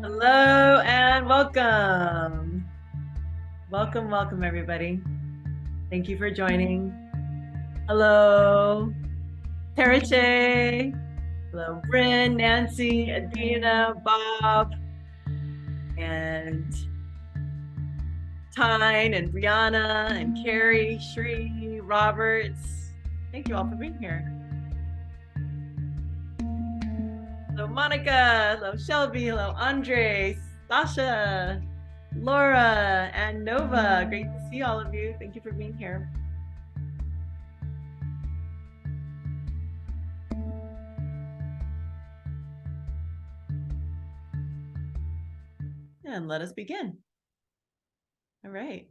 Hello and welcome. Welcome, everybody. Thank you for joining. Hello, Tarache. Hello, Bryn, Nancy, Adina, Bob, and Tyne, and Brianna, and Carrie, Shree, Roberts. Thank you all for being here. Hello, Monica. Hello, Shelby. Hello, Andre, Sasha, Laura, and Nova. Great to see all of you. Thank you for being here. And let us begin. All right.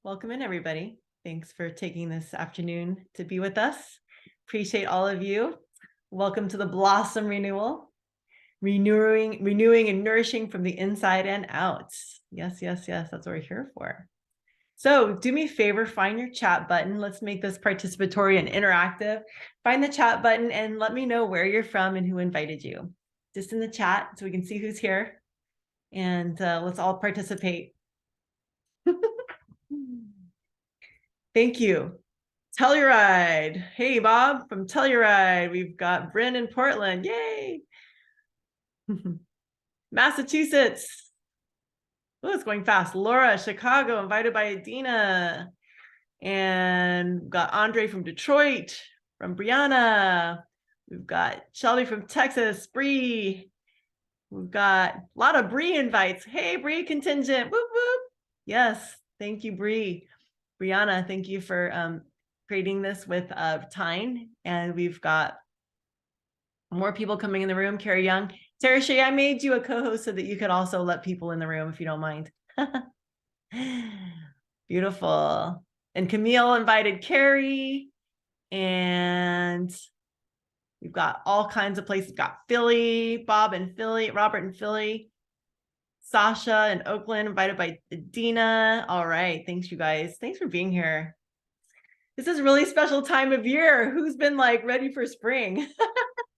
Welcome in, everybody. Thanks for taking this afternoon to be with us. Appreciate all of you. Welcome to the Blossom Renewal, renewing and nourishing from the inside and out. Yes, that's what we're here for. So do me a favor, find your chat button. Let's make this participatory and interactive. Find the chat button and let me know where you're from and who invited you. Just in the chat so we can see who's here. And let's all participate. Thank you. Telluride. Hey, Bob from Telluride. We've got Bryn in Portland. Yay. Massachusetts. Oh, it's going fast. Laura, Chicago, invited by Adina. And got Andre from Detroit, from Brianna. We've got Shelby from Texas, Bree. We've got a lot of Bree invites. Hey, Bree contingent. Whoop, whoop. Yes, thank you, Bree. Brianna, thank you for creating this with Tyne. And we've got more people coming in the room. Carrie Young. Tara Shea, I made you a co-host so that you could also let people in the room if you don't mind. Beautiful. And Camille invited Carrie. And we've got all kinds of places. We've got Philly, Bob and Philly, Robert and Philly. Sasha in Oakland, invited by Dina. All right. Thanks, you guys. Thanks for being here. This is a really special time of year. Who's been like ready for spring?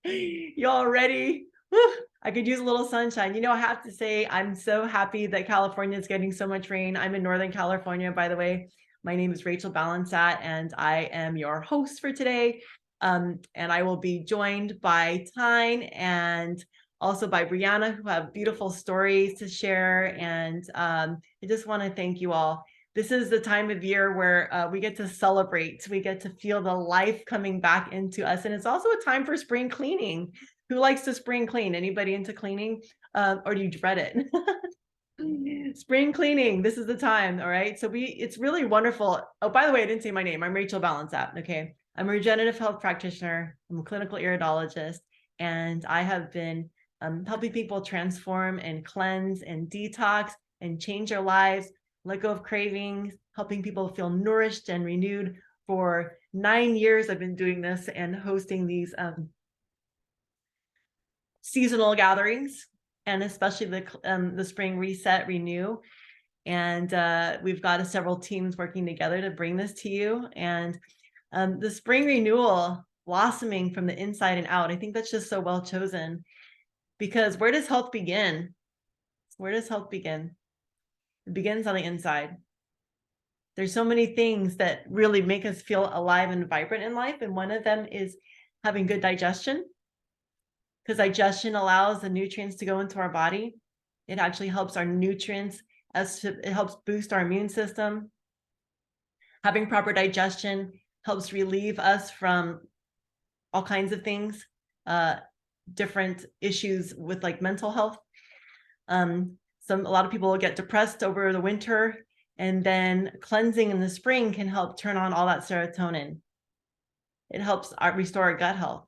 Y'all ready? Whew, I could use a little sunshine. You know, I have to say, I'm so happy that California is getting so much rain. I'm in Northern California, by the way. My name is Rachel Balansat, and I am your host for today. And I will be joined by Tyne and also by Brianna, who have beautiful stories to share. And I just want to thank you all. This is the time of year where we get to celebrate. We get to feel the life coming back into us. And it's also a time for spring cleaning. Who likes to spring clean? Anybody into cleaning? Or do you dread it? Spring cleaning. This is the time. All right. So it's really wonderful. Oh, by the way, I didn't say my name. I'm Rachel Balansat. Okay. I'm a regenerative health practitioner. I'm a clinical iridologist. And I have been helping people transform and cleanse and detox and change their lives, let go of cravings, helping people feel nourished and renewed. For 9 years, I've been doing this and hosting these seasonal gatherings, and especially the spring reset renew. And we've got several teams working together to bring this to you. And the spring renewal, blossoming from the inside and out, I think that's just so well chosen. Because where does health begin? Where does health begin? It begins on the inside. There's so many things that really make us feel alive and vibrant in life. And one of them is having good digestion, because digestion allows the nutrients to go into our body. It actually helps our nutrients, it helps boost our immune system. Having proper digestion helps relieve us from all kinds of things, different issues with like mental health. A lot of people will get depressed over the winter, and then cleansing in the spring can help turn on all that serotonin. It helps restore our gut health.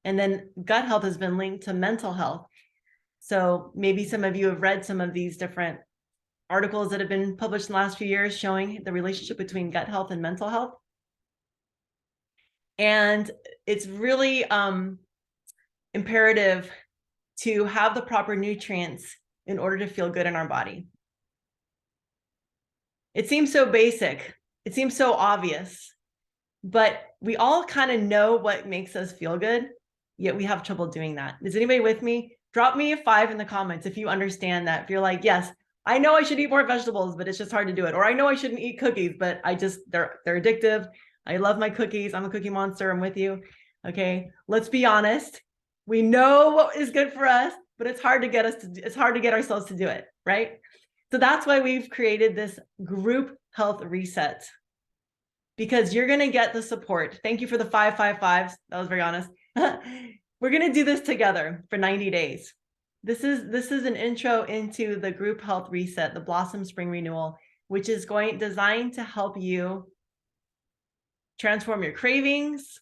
And then gut health has been linked to mental health. So maybe some of you have read some of these different articles that have been published in the last few years showing the relationship between gut health and mental health. And it's really imperative to have the proper nutrients in order to feel good in our body. It seems so basic. It seems so obvious, but we all kind of know what makes us feel good, yet we have trouble doing that. Is anybody with me? Drop me a 5 in the comments if you understand that. If you're like, yes, I know I should eat more vegetables, but it's just hard to do it. Or I know I shouldn't eat cookies, but they're addictive. I love my cookies. I'm a cookie monster. I'm with you. Okay. Let's be honest. We know what is good for us, but it's hard to get ourselves to do it. Right. So that's why we've created this group health reset, because you're going to get the support. Thank you for the 555s. That was very honest. We're going to do this together for 90 days. This is an intro into the group health reset, the Blossom Spring Renewal, which is designed to help you transform your cravings,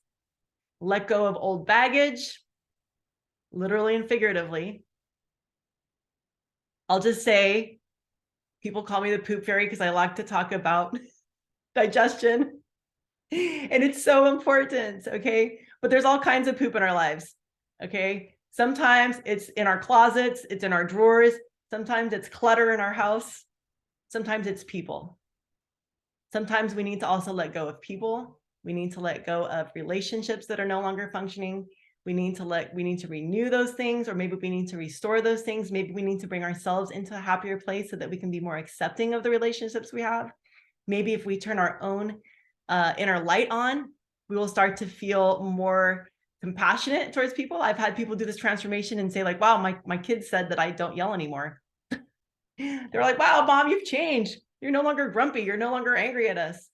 let go of old baggage, literally and figuratively. I'll just say, people call me the poop fairy because I like to talk about digestion. And it's so important, okay? But there's all kinds of poop in our lives, okay? Sometimes it's in our closets, it's in our drawers. Sometimes it's clutter in our house. Sometimes it's people. Sometimes we need to also let go of people. We need to let go of relationships that are no longer functioning. We need to renew those things, or maybe we need to restore those things. Maybe we need to bring ourselves into a happier place so that we can be more accepting of the relationships we have. Maybe if we turn our own inner light on, we will start to feel more compassionate towards people. I've had people do this transformation and say like, wow, my kids said that I don't yell anymore. They're like, wow, Mom, you've changed. You're no longer grumpy. You're no longer angry at us.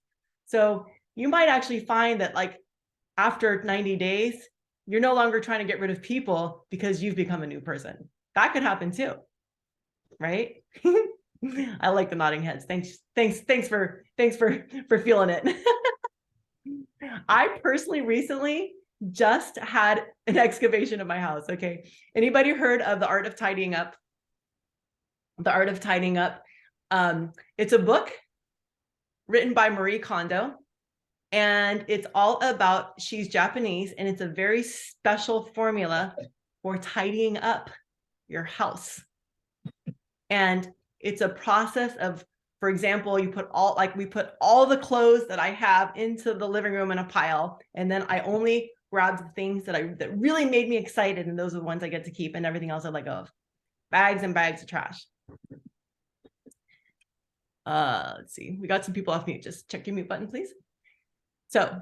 So you might actually find that like after 90 days, you're no longer trying to get rid of people because you've become a new person. That could happen too, right? I like the nodding heads. Thanks for feeling it. I personally recently just had an excavation of my house. Okay. Anybody heard of The Art of Tidying Up? The Art of Tidying Up. It's a book written by Marie Kondo, and it's all about, she's Japanese, and it's a very special formula for tidying up your house. And it's a process of, for example, we put all the clothes that I have into the living room in a pile, and then I only grab the things that really made me excited, and those are the ones I get to keep, and everything else I let go of. Bags and bags of trash. Let's see. We got some people off mute. Just check your mute button, please. So,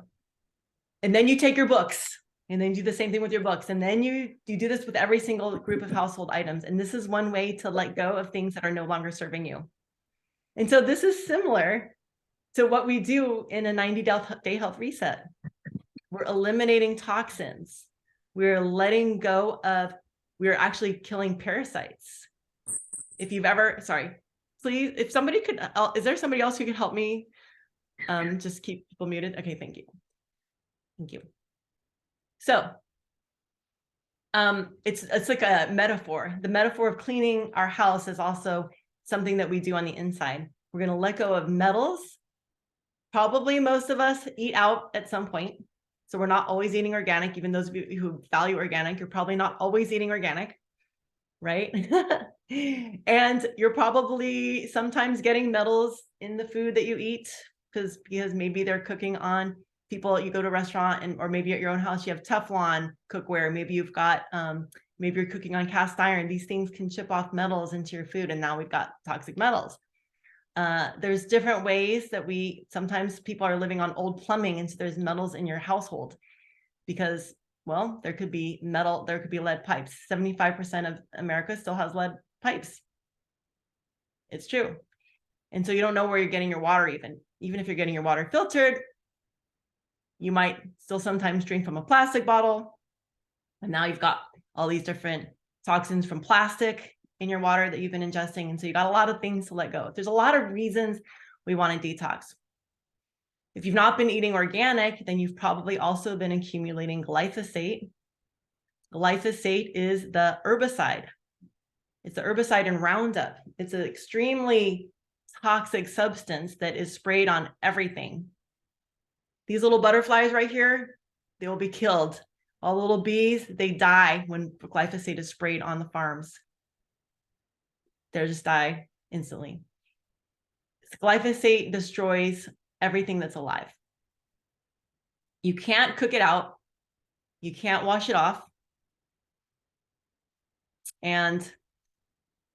and then you take your books, and then do the same thing with your books, and then you do this with every single group of household items. And this is one way to let go of things that are no longer serving you. And so this is similar to what we do in a 90-day health reset. We're eliminating toxins. We're letting go of, we're actually killing parasites. If you've ever, sorry, please, if somebody could, is there somebody else who could help me just keep people muted? Okay, thank you. Thank you. So it's like a metaphor. The metaphor of cleaning our house is also something that we do on the inside. We're going to let go of metals. Probably most of us eat out at some point. So we're not always eating organic. Even those of you who value organic, you're probably not always eating organic, right? And you're probably sometimes getting metals in the food that you eat because maybe they're cooking on people. You go to a restaurant, or maybe at your own house, you have Teflon cookware. Maybe you've got, maybe you're cooking on cast iron. These things can chip off metals into your food, and now we've got toxic metals. There's different ways that sometimes people are living on old plumbing, and so there's metals in your household because, well, there could be lead pipes. 75% of America still has lead pipes. It's true. And so you don't know where you're getting your water even if you're getting your water filtered, you might still sometimes drink from a plastic bottle. And now you've got all these different toxins from plastic in your water that you've been ingesting. And so you got a lot of things to let go. There's a lot of reasons we want to detox. If you've not been eating organic, then you've probably also been accumulating glyphosate. Glyphosate is the herbicide. It's the herbicide in Roundup. It's an extremely toxic substance that is sprayed on everything. These little butterflies right here, they will be killed. All the little bees, they die when glyphosate is sprayed on the farms. They'll just die instantly. Glyphosate destroys everything that's alive. You can't cook it out. You can't wash it off. And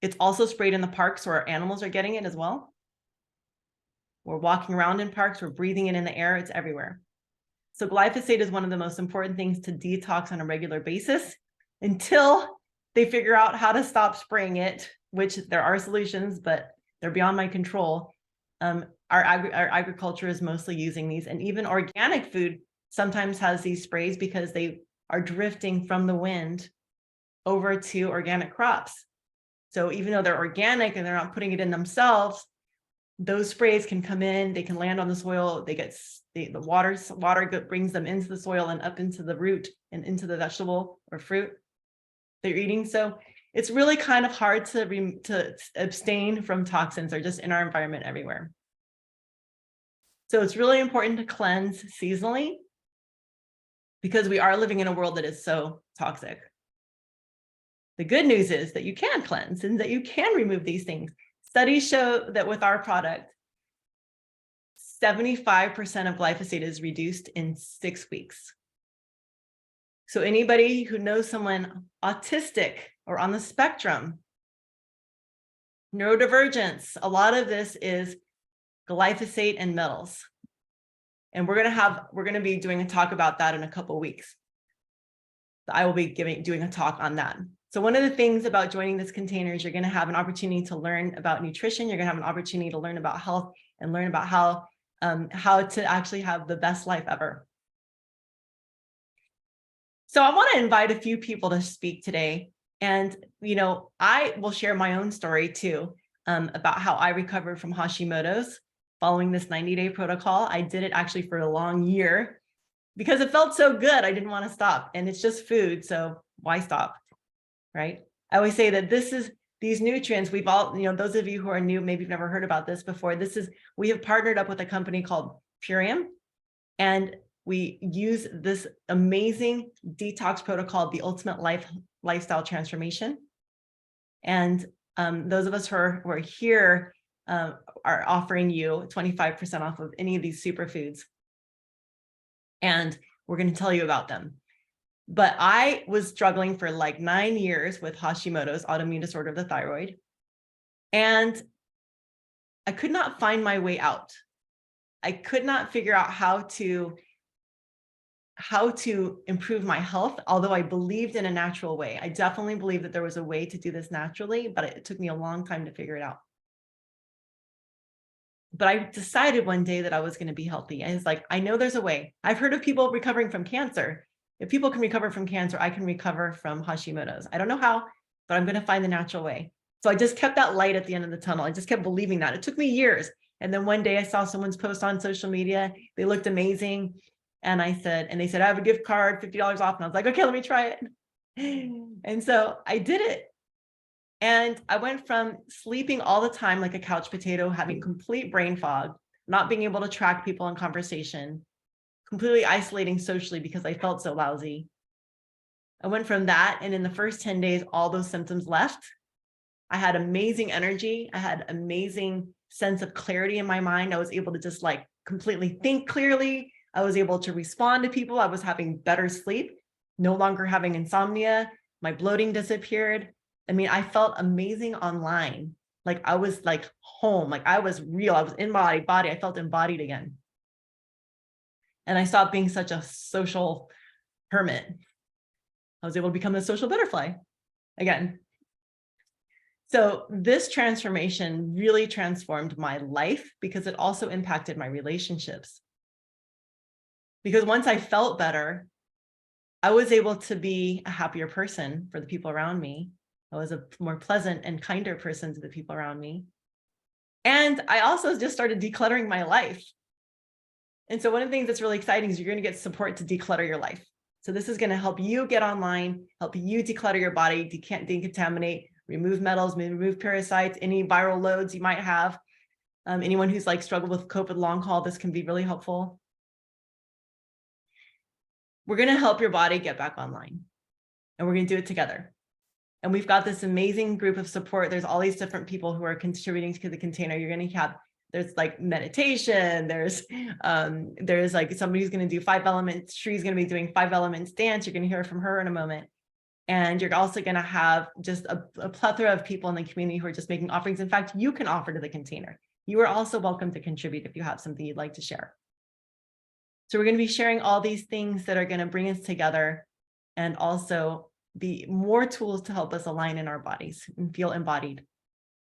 it's also sprayed in the parks where our animals are getting it as well. We're walking around in parks, we're breathing it in the air, it's everywhere. So glyphosate is one of the most important things to detox on a regular basis until they figure out how to stop spraying it, which there are solutions, but they're beyond my control. Our agriculture is mostly using these, and even organic food sometimes has these sprays because they are drifting from the wind over to organic crops. So even though they're organic and they're not putting it in themselves, those sprays can come in, they can land on the soil, they get the water brings them into the soil and up into the root and into the vegetable or fruit they're eating. So it's really kind of hard to abstain from toxins. They're just in our environment everywhere. So it's really important to cleanse seasonally because we are living in a world that is so toxic. The good news is that you can cleanse and that you can remove these things. Studies show that with our product, 75% of glyphosate is reduced in 6 weeks. So anybody who knows someone autistic or on the spectrum, neurodivergence, a lot of this is glyphosate and metals. And we're going to be doing a talk about that in a couple of weeks. I will be doing a talk on that. So one of the things about joining this container is you're going to have an opportunity to learn about nutrition. You're going to have an opportunity to learn about health and learn about how to actually have the best life ever. So I want to invite a few people to speak today. And, I will share my own story too, about how I recovered from Hashimoto's following this 90-day protocol. I did it actually for a long year because it felt so good. I didn't want to stop, and it's just food. So why stop? Right? I always say that these nutrients, we've all, those of you who are new, maybe you've never heard about this before. We have partnered up with a company called Purium, and we use this amazing detox protocol, the ultimate lifestyle transformation. And those of us who are here are offering you 25% off of any of these superfoods. And we're going to tell you about them. But I was struggling for like 9 years with Hashimoto's, autoimmune disorder of the thyroid. And I could not find my way out. I could not figure out how to improve my health, although I believed in a natural way. I definitely believed that there was a way to do this naturally, but it took me a long time to figure it out. But I decided one day that I was going to be healthy. I was like, I know there's a way. I've heard of people recovering from cancer. If people can recover from cancer, I can recover from Hashimoto's. I don't know how, but I'm going to find the natural way. So I just kept that light at the end of the tunnel. I just kept believing that. It took me years. And then one day I saw someone's post on social media. They looked amazing. And they said, I have a gift card, $50 off. And I was like, okay, let me try it. And so I did it. And I went from sleeping all the time like a couch potato, having complete brain fog, not being able to track people in conversation, completely isolating socially because I felt so lousy. I went from that, and in the first 10 days, all those symptoms left. I had amazing energy. I had amazing sense of clarity in my mind. I was able to just like completely think clearly. I was able to respond to people. I was having better sleep, no longer having insomnia. My bloating disappeared. I mean, I felt amazing online. Like I was like home, like I was real. I was in my body. I felt embodied again. And I stopped being such a social hermit. I was able to become a social butterfly again. So this transformation really transformed my life because it also impacted my relationships. Because once I felt better, I was able to be a happier person for the people around me. I was a more pleasant and kinder person to the people around me. And I also just started decluttering my life. And so one of the things that's really exciting is you're going to get support to declutter your life. So this is going to help you get online, help you declutter your body, decontaminate, remove metals, remove parasites, any viral loads you might have. Anyone who's like struggled with COVID long haul, this can be really helpful. We're going to help your body get back online, and we're going to do it together. And we've got this amazing group of support. There's all these different people who are contributing to the container. You're going to have, there's like meditation. There's like somebody who's going to do 5 elements. Shree's going to be doing 5 elements dance. You're going to hear from her in a moment. And you're also going to have just a plethora of people in the community who are just making offerings. In fact, you can offer to the container. You are also welcome to contribute if you have something you'd like to share. So we're going to be sharing all these things that are going to bring us together and also be more tools to help us align in our bodies and feel embodied.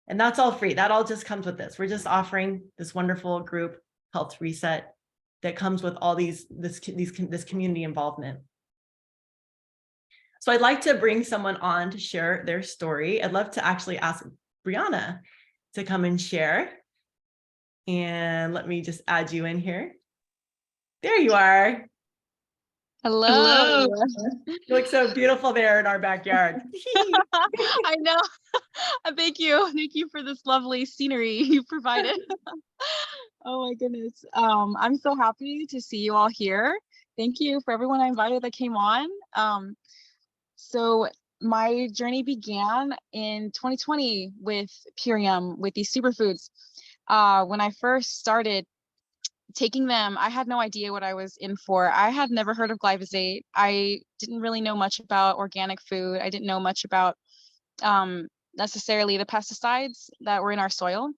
And that's all free. That all just comes with this. We're just offering this wonderful group health reset that comes with all this community involvement. So I'd like to bring someone on to share their story. I'd love to actually ask Brianna to come and share. And let me just add you in here. There you are. Hello. You look so beautiful there in our backyard. I know. Thank you. Thank you for this lovely scenery you provided. Oh my goodness. I'm so happy to see you all here. Thank you for everyone I invited that came on. So my journey began in 2020 with Purium, with these superfoods. When I first started taking them, I had no idea what I was in for. I had never heard of glyphosate. I didn't really know much about organic food. I didn't know much about necessarily the pesticides that were in our soil.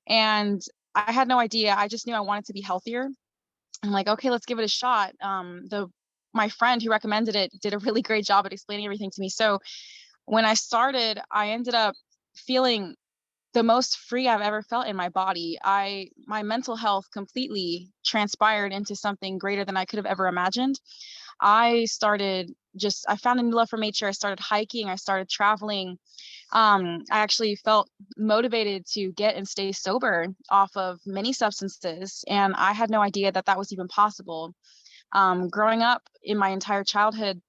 And I had no idea. I just knew I wanted to be healthier. I'm like, okay, let's give it a shot. My friend who recommended it did a really great job at explaining everything to me. So when I started, I ended up feeling the most free I've ever felt in my body. My mental health completely transpired into something greater than I could have ever imagined. I found a new love for nature. I started hiking. I started traveling. I actually felt motivated to get and stay sober off of many substances. And I had no idea that that was even possible. Growing up in my entire childhood,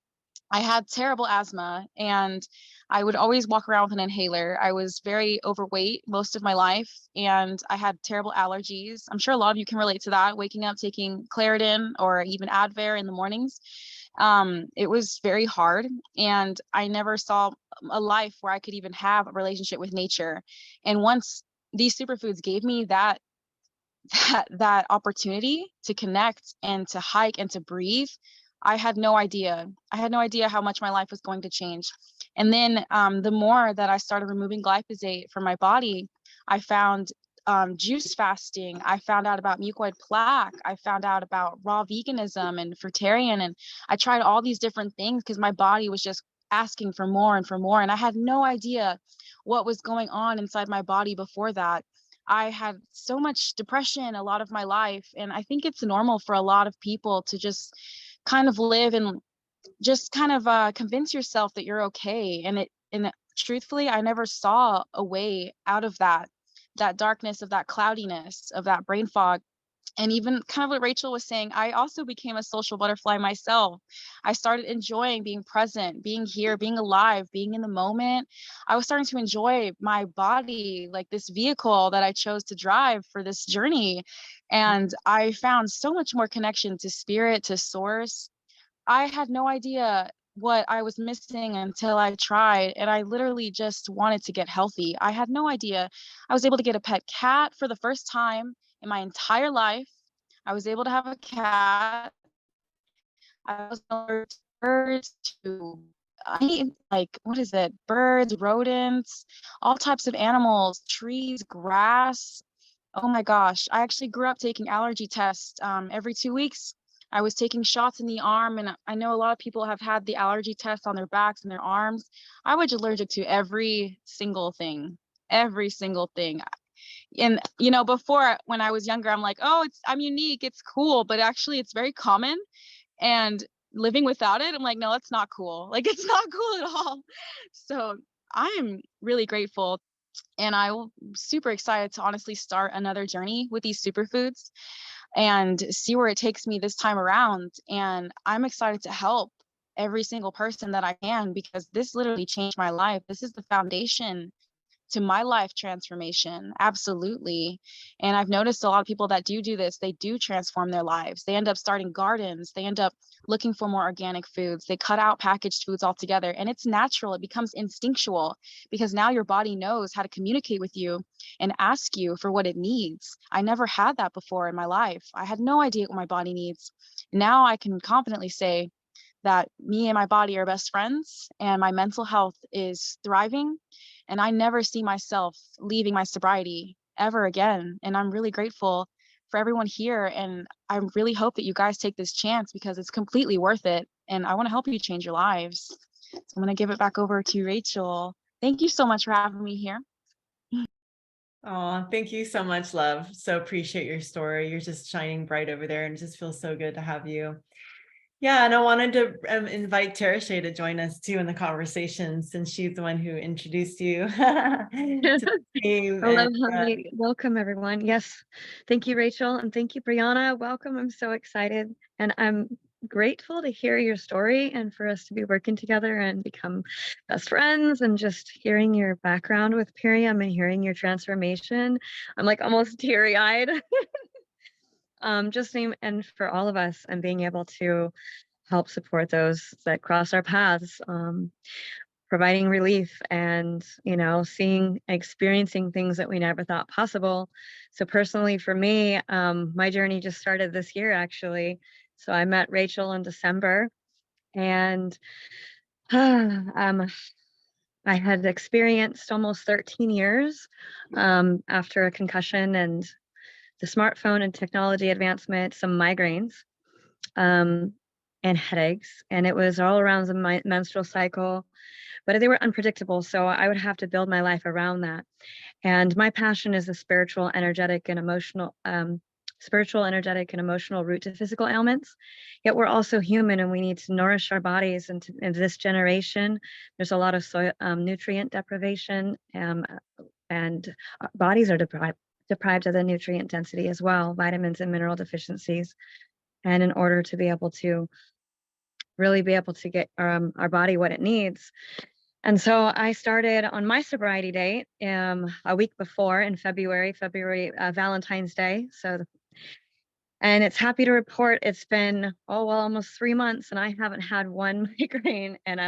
I had terrible asthma and I would always walk around with an inhaler. I was very overweight most of my life and I had terrible allergies. I'm sure a lot of you can relate to that, waking up taking Claritin or even Advair in the mornings. It was very hard and I never saw a life where I could even have a relationship with nature. And once these superfoods gave me that opportunity to connect and to hike and to breathe, I had no idea. I had no idea how much my life was going to change. And then the more that I started removing glyphosate from my body, I found juice fasting. I found out about mucoid plaque. I found out about raw veganism and fruitarian. And I tried all these different things because my body was just asking for more and for more. And I had no idea what was going on inside my body before that. I had so much depression a lot of my life. And I think it's normal for a lot of people to just kind of live and just kind of convince yourself that you're okay. And truthfully, I never saw a way out of that darkness, of that cloudiness, of that brain fog. And even kind of what Rachel was saying, I also became a social butterfly myself. I started enjoying being present, being here, being alive, being in the moment. I was starting to enjoy my body, like this vehicle that I chose to drive for this journey. And I found so much more connection to spirit, to source. I had no idea what I was missing until I tried, and I literally just wanted to get healthy. I had no idea. I was able to get a pet cat for the first time in my entire life. I was able to have a cat. I was allergic to birds, to like, what is it? Birds, rodents, all types of animals, trees, grass. Oh my gosh. I actually grew up taking allergy tests every 2 weeks. I was taking shots in the arm, and I know a lot of people have had the allergy tests on their backs and their arms. I was allergic to every single thing, every single thing. And before, when I was younger, I'm like, oh, I'm unique, it's cool, but actually it's very common. And living without it, I'm like, no, that's not cool. Like, it's not cool at all. So I'm really grateful, and I'm super excited to honestly start another journey with these superfoods and see where it takes me this time around. And I'm excited to help every single person that I can, because this literally changed my life. This is the foundation to my life transformation. Absolutely. And I've noticed a lot of people that do this, they do transform their lives. They end up starting gardens. They end up looking for more organic foods. They cut out packaged foods altogether. And it's natural. It becomes instinctual because now your body knows how to communicate with you and ask you for what it needs. I never had that before in my life. I had no idea what my body needs. Now I can confidently say that me and my body are best friends, and my mental health is thriving, and I never see myself leaving my sobriety ever again. And I'm really grateful for everyone here, and I really hope that you guys take this chance because it's completely worth it, and I want to help you change your lives. So I'm going to give it back over to Rachel. Thank you so much for having me here. Oh, thank you so much, love. So appreciate your story. You're just shining bright over there, and it just feels so good to have you. Yeah, and I wanted to invite Tara Shea to join us too in the conversation, since she's the one who introduced you to the team. Hello, And, hi, welcome everyone. Yes, thank you, Rachel, and thank you, Brianna. Welcome. I'm so excited, and I'm grateful to hear your story and for us to be working together and become best friends. And just hearing your background with Piriam and hearing your transformation, I'm like almost teary-eyed. And for all of us, and being able to help support those that cross our paths. Providing relief and, you know, experiencing things that we never thought possible. So personally for me, my journey just started this year actually. So I met Rachel in December, and I had experienced almost 13 years after a concussion and the smartphone and technology advancement, some migraines um, and headaches, and it was all around the menstrual cycle, but they were unpredictable. So I would have to build my life around that. And my passion is the spiritual, energetic, and emotional root to physical ailments. Yet we're also human, and we need to nourish our bodies. And in this generation, there's a lot of nutrient deprivation, and our bodies are deprived of the nutrient density as well, vitamins and mineral deficiencies. And in order to be able to really be able to get our body what it needs. And so I started on my sobriety date a week before in February, Valentine's Day. And it's happy to report it's been, almost 3 months, and I haven't had one migraine. And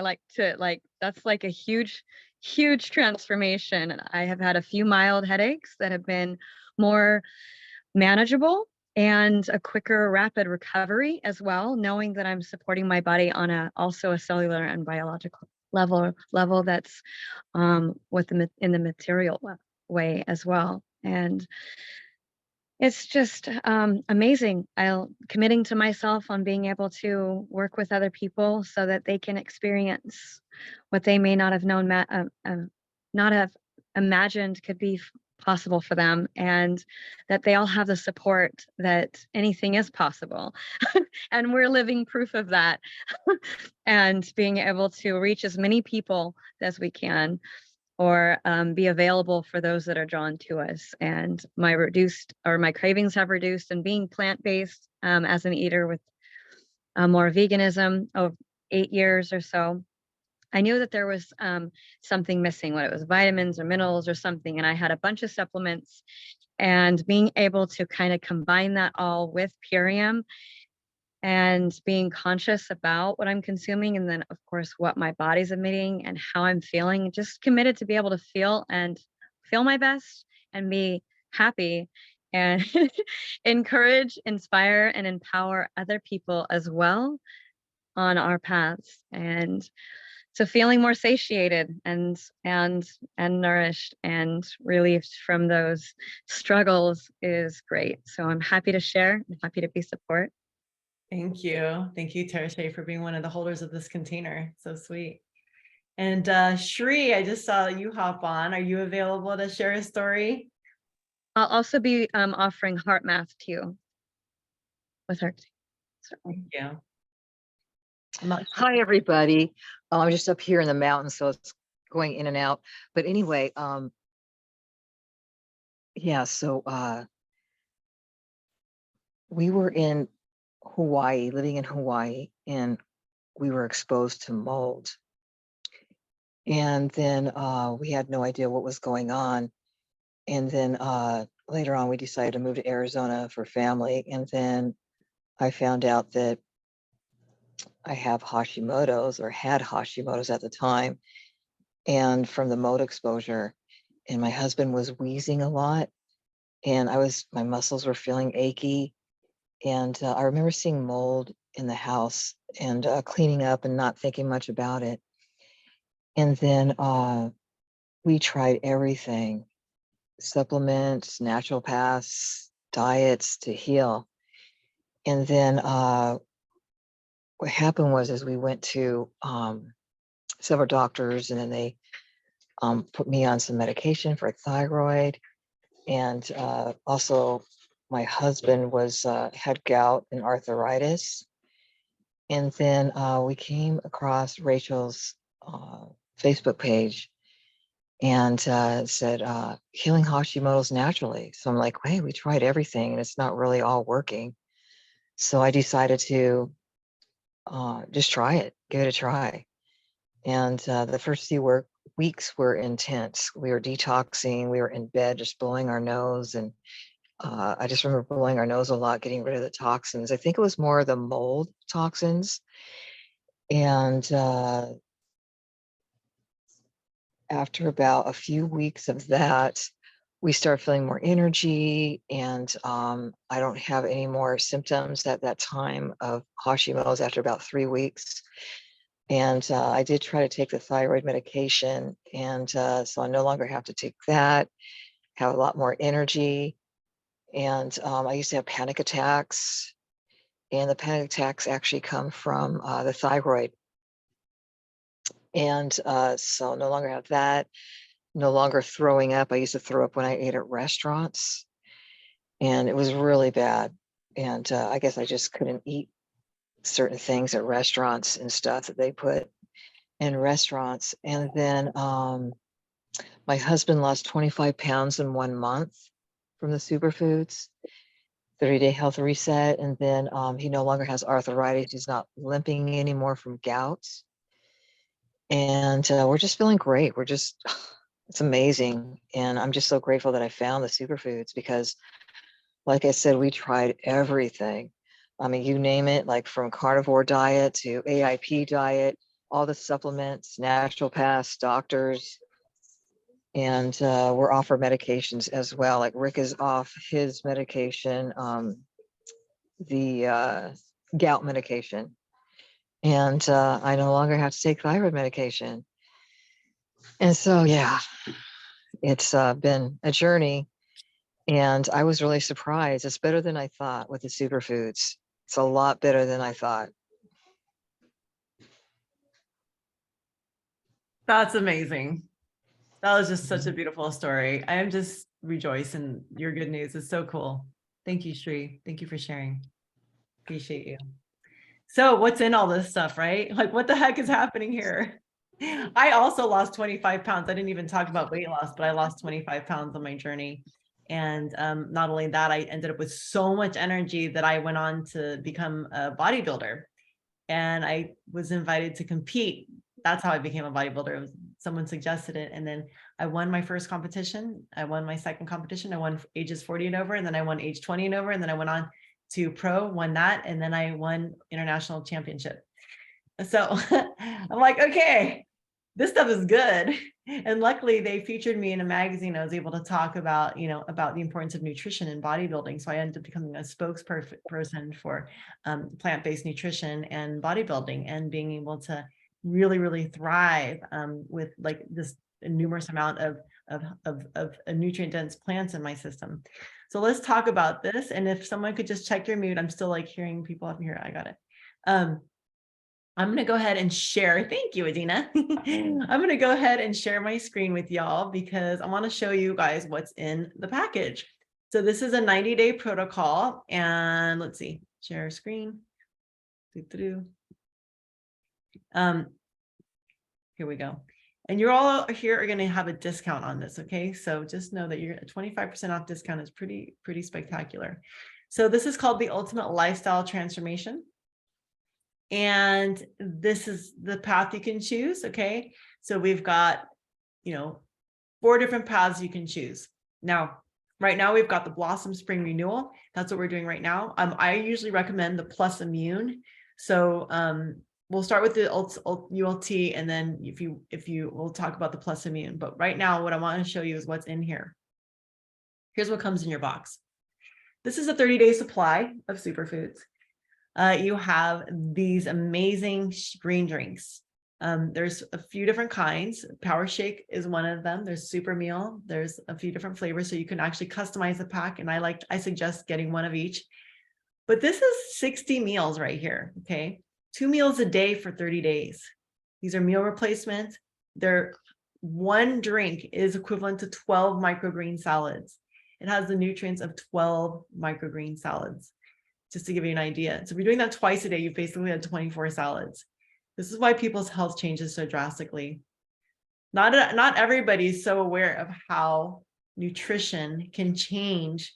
that's like a huge, huge transformation. And I have had a few mild headaches that have been more manageable, and a quicker, rapid recovery as well, knowing that I'm supporting my body on also a cellular and biological level that's in the material way as well. And it's just amazing. I'm committing to myself on being able to work with other people so that they can experience what they may not have known, not have imagined could be possible for them, and that they all have the support that anything is possible. And we're living proof of that. And being able to reach as many people as we can, or be available for those that are drawn to us. And my cravings have reduced, and being plant-based as an eater with more veganism of 8 years or so, I knew that there was something missing, whether it was vitamins or minerals or something. And I had a bunch of supplements, and being able to kind of combine that all with Purium and being conscious about what I'm consuming, and then of course what my body's emitting and how I'm feeling, just committed to be able to feel my best and be happy, and encourage, inspire, and empower other people as well on our paths. And so feeling more satiated and nourished and relieved from those struggles is great. So I'm happy to share, I'm happy to be support. thank you. Thank you, Tara Shea, for being one of the holders of this container. So sweet. And Shri, I just saw you hop on. Are you available to share a story? I'll also be offering heart math to you with her. Thank you. I'm not sure. Hi, everybody. I'm just up here in the mountains, so it's going in and out. But anyway, yeah, so we were in Hawaii, living in Hawaii, and we were exposed to mold. And then we had no idea what was going on. And then later on, we decided to move to Arizona for family. And then I found out that I have Hashimoto's, or had Hashimoto's at the time, and from the mold exposure. And my husband was wheezing a lot, and my muscles were feeling achy. And I remember seeing mold in the house cleaning up and not thinking much about it. And then we tried everything, supplements, naturopaths, diets to heal. And then what happened was, is we went to several doctors, and then they put me on some medication for thyroid. And also my husband was had gout and arthritis. And then we came across Rachel's Facebook page, and said healing Hashimoto's naturally. So I'm like, hey, we tried everything and it's not really all working. So I decided to just try it, give it a try. And the first few weeks were intense. We were detoxing, we were in bed just blowing our nose. And I just remember blowing our nose a lot, getting rid of the toxins. I think it was more the mold toxins. And after about a few weeks of that, we start feeling more energy, and I don't have any more symptoms at that time of Hashimoto's after about 3 weeks. And I did try to take the thyroid medication, and so I no longer have to take that, have a lot more energy. And I used to have panic attacks, and the panic attacks actually come from the thyroid. And so no longer have that. No longer throwing up. I used to throw up when I ate at restaurants, and it was really bad. And I guess I just couldn't eat certain things at restaurants and stuff that they put in restaurants. And then my husband lost 25 pounds in 1 month from the superfoods, 30-day health reset. And then he no longer has arthritis. He's not limping anymore from gout. And we're just feeling great. We're just, it's amazing. And I'm just so grateful that I found the superfoods, because like I said, we tried everything. I mean, you name it, like from carnivore diet to AIP diet, all the supplements, naturopaths, doctors, and we're offered medications as well. Like Rick is off his medication, the gout medication. And I no longer have to take thyroid medication. And so, yeah, it's been a journey. And I was really surprised. It's better than I thought with the superfoods. It's a lot better than I thought. That's amazing. That was just such a beautiful story. I am just rejoiced in your good news. It's so cool. Thank you, Shri. Thank you for sharing. Appreciate you. So what's in all this stuff, right? Like, what the heck is happening here? I also lost 25 pounds. I didn't even talk about weight loss, but I lost 25 pounds on my journey. And not only that, I ended up with so much energy that I went on to become a bodybuilder. And I was invited to compete. That's how I became a bodybuilder. Someone suggested it. And then I won my first competition. I won my second competition. I won ages 40 and over. And then I won age 20 and over. And then I went on to pro, won that. And then I won international championship. So I'm like, okay, this stuff is good. And luckily they featured me in a magazine. I was able to talk about, about the importance of nutrition in bodybuilding. So I ended up becoming a spokesperson for plant-based nutrition and bodybuilding, and being able to really, really thrive with like this numerous amount of nutrient dense plants in my system. So let's talk about this. And if someone could just check your mute, I'm still like hearing people up here. I got it. I'm going to go ahead and share. Thank you, Adina. I'm going to go ahead and share my screen with y'all, because I want to show you guys what's in the package. So this is a 90-day protocol, and let's see, share screen. Here we go. And you're all here are going to have a discount on this. Okay. So just know that you're a 25% off discount is pretty spectacular. So this is called the Ultimate Lifestyle Transformation. And this is the path you can choose. Okay. So we've got, 4 different paths you can choose. Now, right now we've got the Blossom Spring Renewal. That's what we're doing right now. I usually recommend the Plus Immune. So we'll start with the ULT, and then we'll talk about the Plus Immune. But right now, what I want to show you is what's in here. Here's what comes in your box. This is a 30-day supply of superfoods. You have these amazing green drinks. There's a few different kinds. Power Shake is one of them. There's Super Meal. There's a few different flavors, so you can actually customize the pack. And I suggest getting one of each. But this is 60 meals right here. Okay, 2 meals a day for 30 days. These are meal replacements. One drink is equivalent to 12 microgreen salads. It has the nutrients of 12 microgreen salads, just to give you an idea. So if you're doing that twice a day, you basically had 24 salads. This is why people's health changes so drastically. Not everybody is so aware of how nutrition can change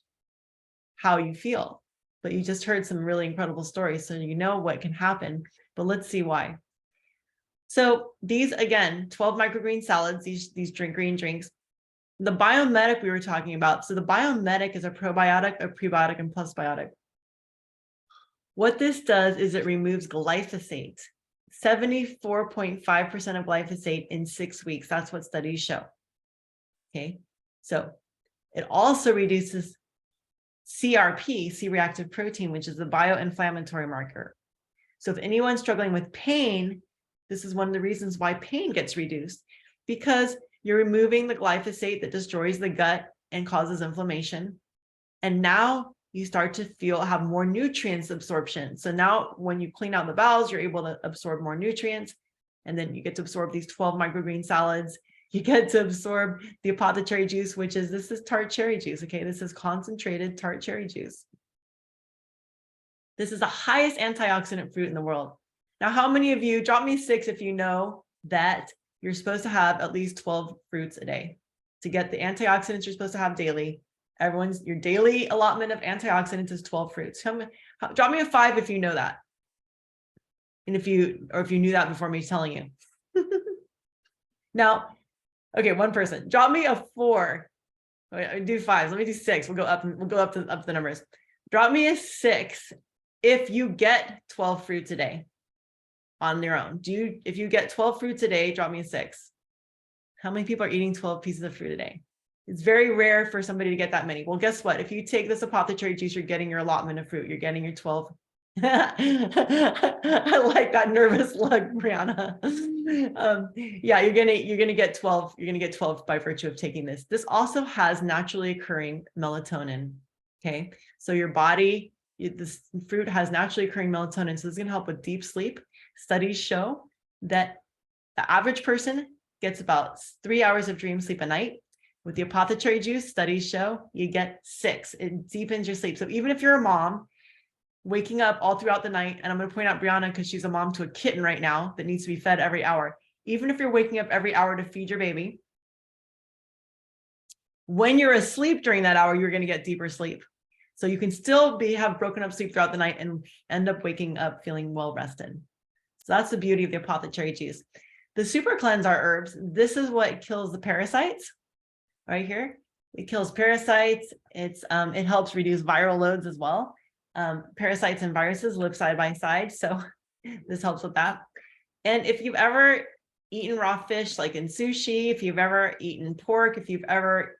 how you feel, but you just heard some really incredible stories, so you know what can happen, but let's see why. So these, again, 12 microgreen salads, these green drinks. The Biomedic we were talking about. So the Biomedic is a probiotic, a prebiotic, and postbiotic. What this does is it removes glyphosate, 74.5% of glyphosate in 6 weeks. That's what studies show. Okay, so it also reduces CRP, C-reactive protein, which is the bioinflammatory marker. So if anyone's struggling with pain, this is one of the reasons why pain gets reduced, because you're removing the glyphosate that destroys the gut and causes inflammation. And now you start to have more nutrients absorption. So now when you clean out the bowels, you're able to absorb more nutrients. And then you get to absorb these 12 microgreen salads. You get to absorb the apothecary juice, this is tart cherry juice. Okay, this is concentrated tart cherry juice. This is the highest antioxidant fruit in the world. Now, how many of you, drop me 6 if you know that you're supposed to have at least 12 fruits a day to get the antioxidants you're supposed to have daily. Your daily allotment of antioxidants is 12 fruits. Drop me a 5 if you know that. And if you knew that before me telling you. Now, okay, one person. Drop me a 4. Wait, do 5s. Let me do 6. We'll go up the numbers. Drop me a 6 if you get 12 fruits a day on their own. If you get 12 fruits a day, drop me a 6. How many people are eating 12 pieces of fruit a day? It's very rare for somebody to get that many. Well, guess what? If you take this apothecary juice, you're getting your allotment of fruit. You're getting your 12. I like that nervous look, Brianna. Yeah, you're gonna get 12. You're gonna get 12 by virtue of taking this. This also has naturally occurring melatonin. Okay, so your body, this fruit has naturally occurring melatonin, so this is gonna help with deep sleep. Studies show that the average person gets about 3 hours of dream sleep a night. With the apothecary juice, studies show you get 6. It deepens your sleep. So even if you're a mom waking up all throughout the night, and I'm going to point out Brianna because she's a mom to a kitten right now that needs to be fed every hour. Even if you're waking up every hour to feed your baby, when you're asleep during that hour, you're going to get deeper sleep. So you can still have broken up sleep throughout the night and end up waking up feeling well rested. So that's the beauty of the apothecary juice. The super cleanse are herbs. This is what kills the parasites. Right here, it kills parasites. It helps reduce viral loads as well. Parasites and viruses live side by side, so this helps with that. And if you've ever eaten raw fish, like in sushi, if you've ever eaten pork, if you've ever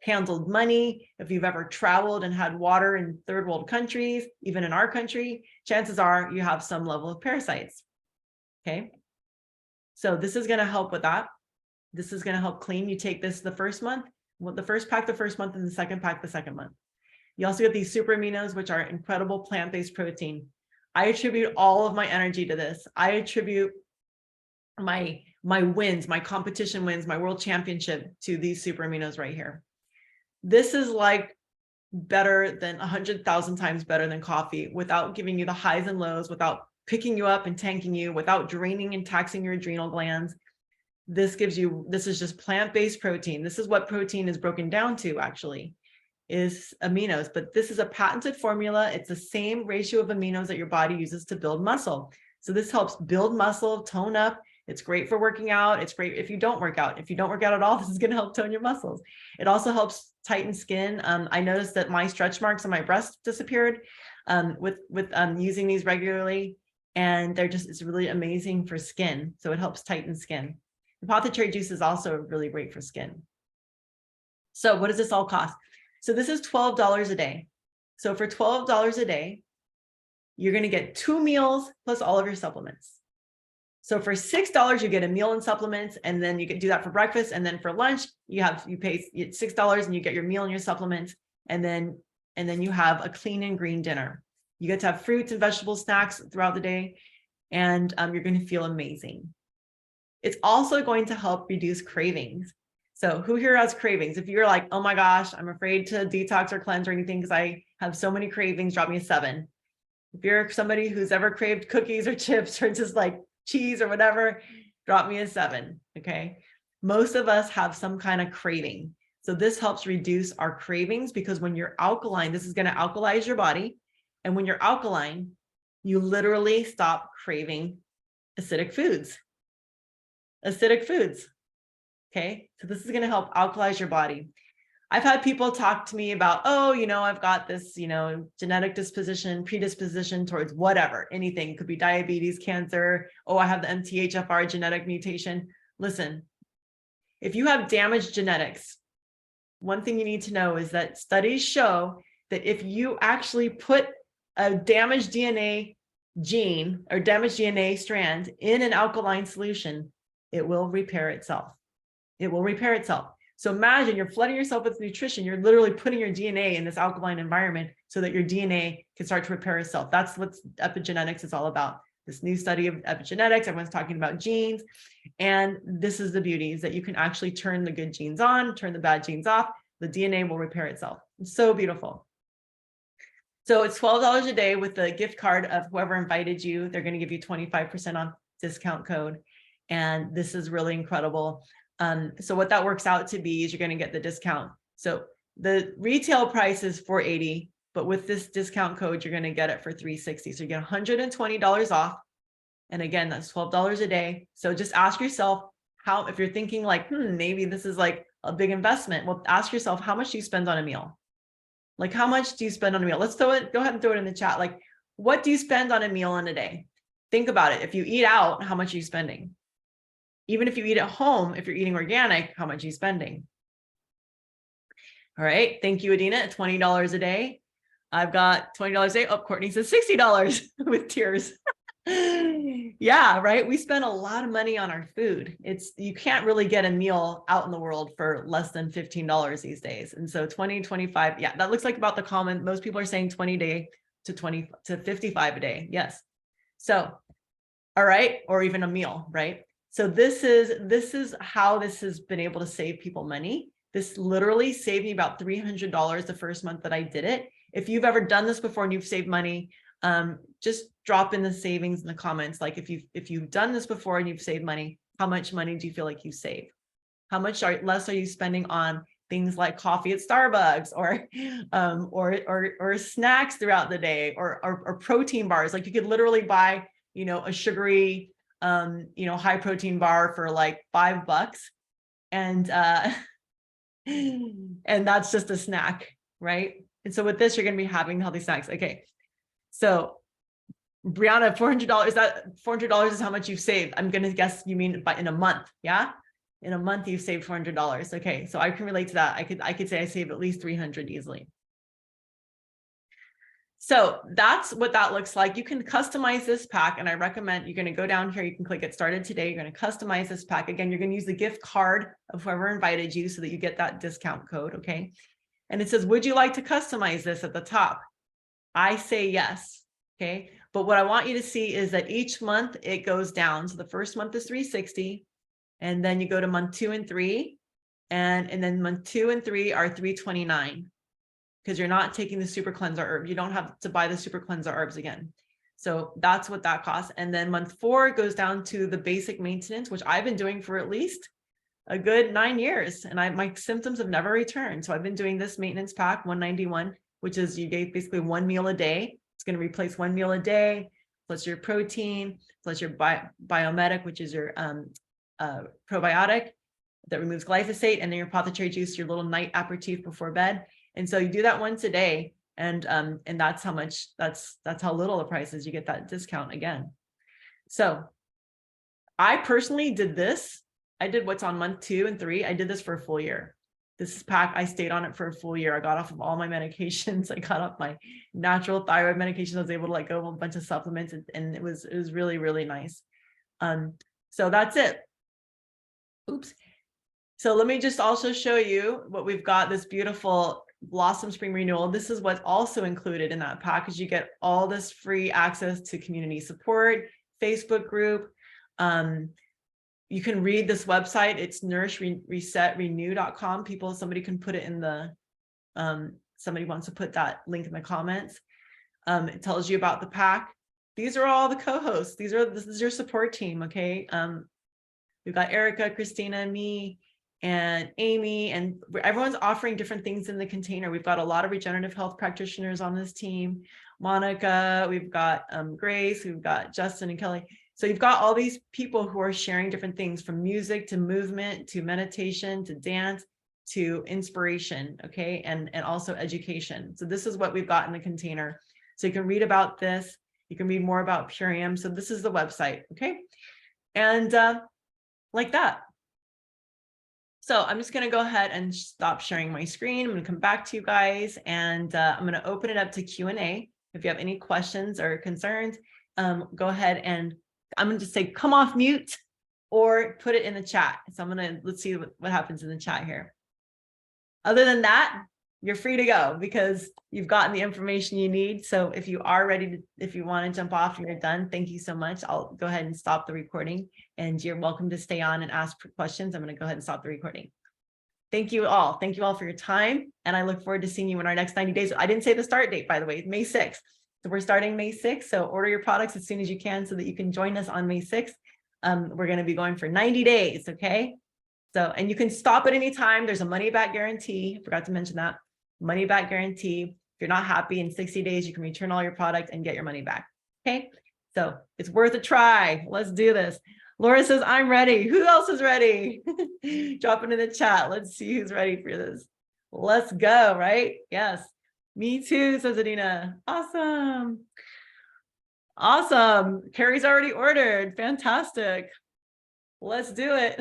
handled money, if you've ever traveled and had water in third world countries, even in our country, chances are you have some level of parasites. Okay, so this is going to help with that. This is going to help clean. You take this the first month, the first pack the first month, and the second pack the second month. You also get these super aminos, which are incredible plant-based protein. I attribute all of my energy to this. I attribute my wins, my competition wins, my world championship to these super aminos right here. This is like better than 100,000 times better than coffee, without giving you the highs and lows, without picking you up and tanking you, without draining and taxing your adrenal glands. This is just plant-based protein. This is what protein is broken down to, actually, is aminos. But this is a patented formula. It's the same ratio of aminos that your body uses to build muscle. So this helps build muscle, tone up. It's great for working out. It's great if you don't work out. If you don't work out at all, this is going to help tone your muscles. It also helps tighten skin. I noticed that my stretch marks on my breast disappeared with using these regularly. And it's really amazing for skin. So it helps tighten skin. Apothecary juice is also really great for skin. So what does this all cost? So this is $12 a day. So for $12 a day, you're going to get 2 meals plus all of your supplements. So for $6, you get a meal and supplements, and then you can do that for breakfast. And then for lunch, you pay $6 and you get your meal and your supplements. And then you have a clean and green dinner. You get to have fruits and vegetable snacks throughout the day, and you're going to feel amazing. It's also going to help reduce cravings. So who here has cravings? If you're like, oh my gosh, I'm afraid to detox or cleanse or anything because I have so many cravings, drop me a 7. If you're somebody who's ever craved cookies or chips or just like cheese or whatever, drop me a 7. Okay. Most of us have some kind of craving. So this helps reduce our cravings, because when you're alkaline, this is going to alkalize your body. And when you're alkaline, you literally stop craving acidic foods. Okay. So this is going to help alkalize your body. I've had people talk to me about, oh, I've got this, genetic predisposition towards whatever, anything. It could be diabetes, cancer. Oh, I have the MTHFR genetic mutation. Listen, if you have damaged genetics, one thing you need to know is that studies show that if you actually put a damaged DNA gene or damaged DNA strand in an alkaline solution, it will repair itself. It will repair itself. So imagine you're flooding yourself with nutrition. You're literally putting your DNA in this alkaline environment so that your DNA can start to repair itself. That's what epigenetics is all about. This new study of epigenetics, everyone's talking about genes. And this is the beauty, is that you can actually turn the good genes on, turn the bad genes off. The DNA will repair itself. It's so beautiful. So it's $12 a day with the gift card of whoever invited you. They're going to give you 25% off discount code. And this is really incredible. So what that works out to be is you're going to get the discount. So the retail price is $480, but with this discount code, you're going to get it for $360. So you get $120 off. And again, that's $12 a day. So just ask yourself how, if you're thinking like, maybe this is like a big investment. Well, ask yourself, how much do you spend on a meal? Like, how much do you spend on a meal? Let's go ahead and throw it in the chat. Like, what do you spend on a meal in a day? Think about it. If you eat out, how much are you spending? Even if you eat at home, if you're eating organic, how much are you spending? All right. Thank you, Adina. $20 a day. I've got $20 a day. Oh, Courtney says $60 with tears. Yeah, right. We spend a lot of money on our food. You can't really get a meal out in the world for less than $15 these days. And so 20, 25. Yeah, that looks like about the common. Most people are saying 20 a day to 20 to 55 a day. Yes. So, all right. Or even a meal, right? So this is how this has been able to save people money. This literally saved me about $300 the first month that I did it. If you've ever done this before and you've saved money, just drop in the savings in the comments. Like if you've done this before and you've saved money, how much money do you feel like you save? How much less are you spending on things like coffee at Starbucks or snacks throughout the day or protein bars? Like you could literally buy, a sugary high protein bar for like $5 and and that's just a snack, right? And so with this, you're going to be having healthy snacks. Okay. So Brianna, $400, that $400 is how much you've saved. I'm going to guess you mean in a month. Yeah. In a month, you've saved $400. Okay. So I can relate to that. I could say I saved at least 300 easily. So that's what that looks like. You can customize this pack, and I recommend you're going to go down here. You can click Get Started Today. You're going to customize this pack. Again, you're going to use the gift card of whoever invited you so that you get that discount code, okay? And it says, would you like to customize this at the top? I say yes, okay? But what I want you to see is that each month it goes down. So the first month is $360, and then you go to month 2 and 3, and then month 2 and 3 are $329. Because you're not taking the super cleanser herb. You don't have to buy the super cleanser herbs again. So that's what that costs. And then month 4 goes down to the basic maintenance, which I've been doing for at least a good 9 years. And my symptoms have never returned. So I've been doing this maintenance pack, 191, which is you get basically 1 meal a day. It's going to replace 1 meal a day, plus your protein, plus your biomedic, which is your probiotic that removes glyphosate, and then your apothecary juice, your little night aperitif before bed. And so you do that once a day, and that's how much, that's how little the price is. You get that discount again. So I personally did this. I did what's on month 2 and 3. I did this for a full year. This pack, I stayed on it for a full year. I got off of all my medications. I got off my natural thyroid medication. I was able to let go of a bunch of supplements, and it was really, really nice. So that's it. Oops. So let me just also show you what we've got, this beautiful Blossom Spring Renewal. This is what's also included in that package. You get all this free access to community support, Facebook group. You can read this website. It's nourishresetrenew.com. Somebody can put it in the, somebody wants to put that link in the comments. It tells you about the pack. These are all the co-hosts. This is your support team, okay? We've got Erica, Christina, me, and Amy, and everyone's offering different things in the container. We've got a lot of regenerative health practitioners on this team. Monica, we've got Grace, we've got Justin and Kelly. So you've got all these people who are sharing different things, from music to movement to meditation to dance to inspiration, okay, and also education. So this is what we've got in the container. So you can read about this. You can read more about Purium. So this is the website, okay, and like that. So I'm just going to go ahead and stop sharing my screen. I'm going to come back to you guys, and I'm going to open it up to Q&A. If you have any questions or concerns, go ahead, and I'm going to just say, come off mute or put it in the chat. So let's see what happens in the chat here. Other than that, you're free to go because you've gotten the information you need. So if you are ready to, if you want to jump off and you're done, thank you so much. I'll go ahead and stop the recording, and you're welcome to stay on and ask questions. I'm going to go ahead and stop the recording. Thank you all. Thank you all for your time. And I look forward to seeing you in our next 90 days. I didn't say the start date, by the way, May 6th. So we're starting May 6th. So order your products as soon as you can so that you can join us on May 6th. We're going to be going for 90 days. Okay. So, and you can stop at any time. There's a money back guarantee. I forgot to mention that. Money back guarantee. If you're not happy in 60 days, you can return all your product and get your money back. Okay. So it's worth a try. Let's do this. Laura says, I'm ready. Who else is ready? Drop it in the chat. Let's see who's ready for this. Let's go, right? Yes. Me too, says Adina. Awesome. Awesome. Carrie's already ordered. Fantastic. Let's do it.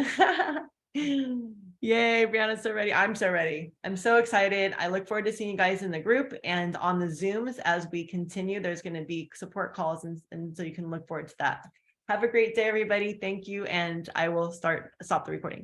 Yay, Brianna's so ready. I'm so ready. I'm so excited. I look forward to seeing you guys in the group and on the Zooms as we continue. There's going to be support calls, and so you can look forward to that. Have a great day, everybody. Thank you. And I will stop the recording.